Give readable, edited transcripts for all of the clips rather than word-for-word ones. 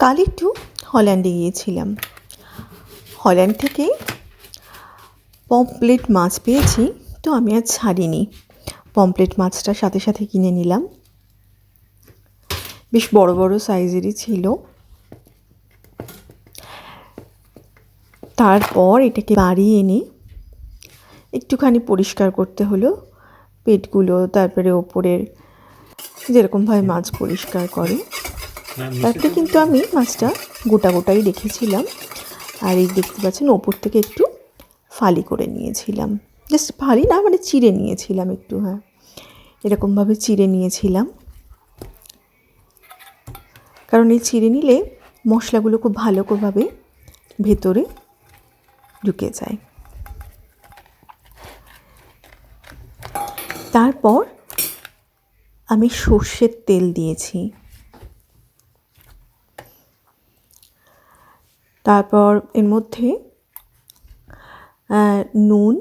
কাল একটু হল্যান্ডে গিয়েছিলাম। হল্যান্ড থেকে পমফ্রেট মাছ পেয়েছি, তো আমি আর ছাড়িনি। পমফ্রেট মাছটা সাথে সাথে কিনে নিলাম। বেশ বড় বড় সাইজেরই ছিল। তারপর এটাকে বাড়ি এনে একটুখানি পরিষ্কার করতে হলো পেটগুলো, তারপরে ওপরের যেরকমভাবে মাছ পরিষ্কার করে। তারপরে কিন্তু আমি মাছটা গোটা গোটাই রেখেছিলাম। আর এই দেখতে পাচ্ছেন ওপর থেকে একটু ফালি করে নিয়েছিলাম, জাস্ট ফালি না, মানে চিড়ে নিয়েছিলাম একটু। হ্যাঁ, এরকমভাবে চিড়ে নিয়েছিলাম, কারণ এই চিড়ে নিলে মশলাগুলো খুব ভালোভাবে ভেতরে ঢুকে যায়। তারপর আমি সর্ষের তেল দিয়েছি। তারপর এর মধ্যে নুন,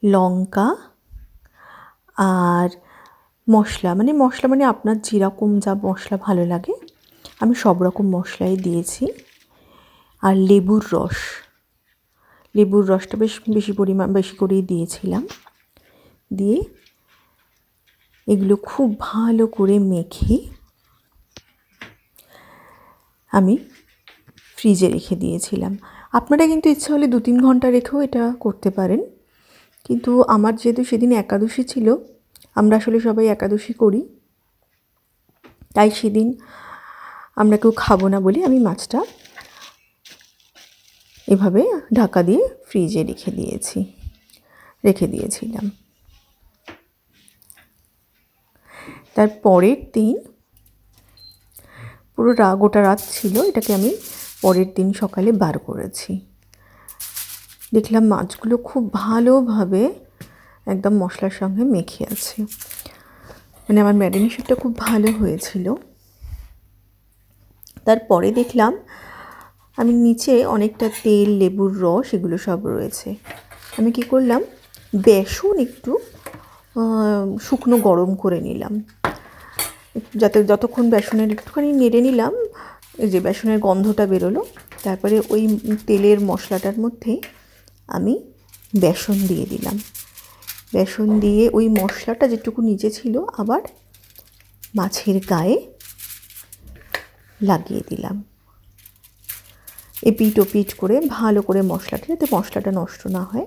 লঙ্কা আর মশলা মানে আপনার যেরকম যা মশলা ভালো লাগে, আমি সব রকম মশলাই দিয়েছি। আর লেবুর রসটা বেশি করেই দিয়েছিলাম। দিয়ে এগুলো খুব ভালো করে মেখে আমি ফ্রিজে রেখে দিয়েছিলাম। আপনারা কিন্তু ইচ্ছা হলে 2-3 ঘন্টা রেখেও এটা করতে পারেন, কিন্তু আমার যেহেতু সেদিন একাদশী ছিল, আমরা আসলে সবাই একাদশী করি, তাই সেদিন আমরা কেউ খাবো না বলে আমি মাছটা এভাবে ঢাকা দিয়ে ফ্রিজে রেখে দিয়েছিলাম। তার পরের দিন পুরো গোটা রাত ছিল, এটাকে আমি পরের দিন সকালে বার করেছি। দেখলাম মাছগুলো খুব ভালোভাবে একদম মশলার সঙ্গে মেখে আছে, মানে আমার ম্যারিনেশনটা খুব ভালো হয়েছিল। তারপরে দেখলাম আমি নিচে অনেকটা তেল, লেবুর রস এগুলো সব রয়েছে। আমি কি করলাম, বেসন একটু শুকনো গরম করে নিলাম, যতক্ষণ বেসনের একটুখানি নেড়ে নিলাম, এই যে বেসনের গন্ধটা বেরোলো। তারপরে ওই তেলের মশলাটার মধ্যে আমি বেসন দিয়ে দিলাম। বেসন দিয়ে ওই মশলাটা যেটুকু নিচে ছিল আবার মাছের গায়ে লাগিয়ে দিলাম। এপিট ওপিট করে ভালো করে মশলাটা, যাতে মশলাটা নষ্ট না হয়,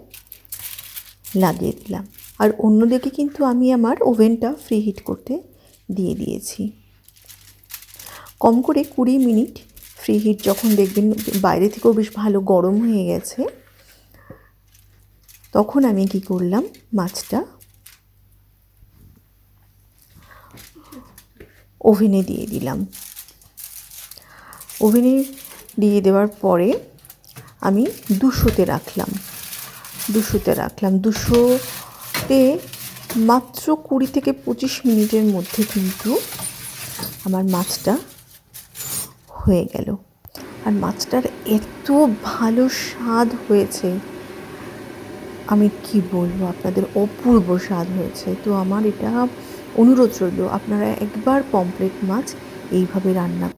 লাগিয়ে দিলাম। আর অন্যদিকে কিন্তু আমি আমার ওভেনটা ফ্রি হিট করতে দিয়ে দিয়েছি। কম করে 20 মিনিট ফ্রি হিট, যখন দেখবেন বাইরে থেকেও বেশ ভালো গরম হয়ে গেছে, তখন আমি কি করলাম, মাছটা ওভেনে দিয়ে দিলাম। ওভেনে দিয়ে দেওয়ার পরে আমি 200-তে রাখলাম। 200-তে মাত্র 20-25 মিনিটের মধ্যে কিন্তু আমার মাছটা হয়ে গেল। আর মাছটার এত ভালো স্বাদ হয়েছে, আমি কি বলবো আপনাদের, অপূর্ব স্বাদ হয়েছে। তো আমার এটা অনুরোধ রইল, আপনারা একবার পমফ্রেট মাছ এইভাবে রান্না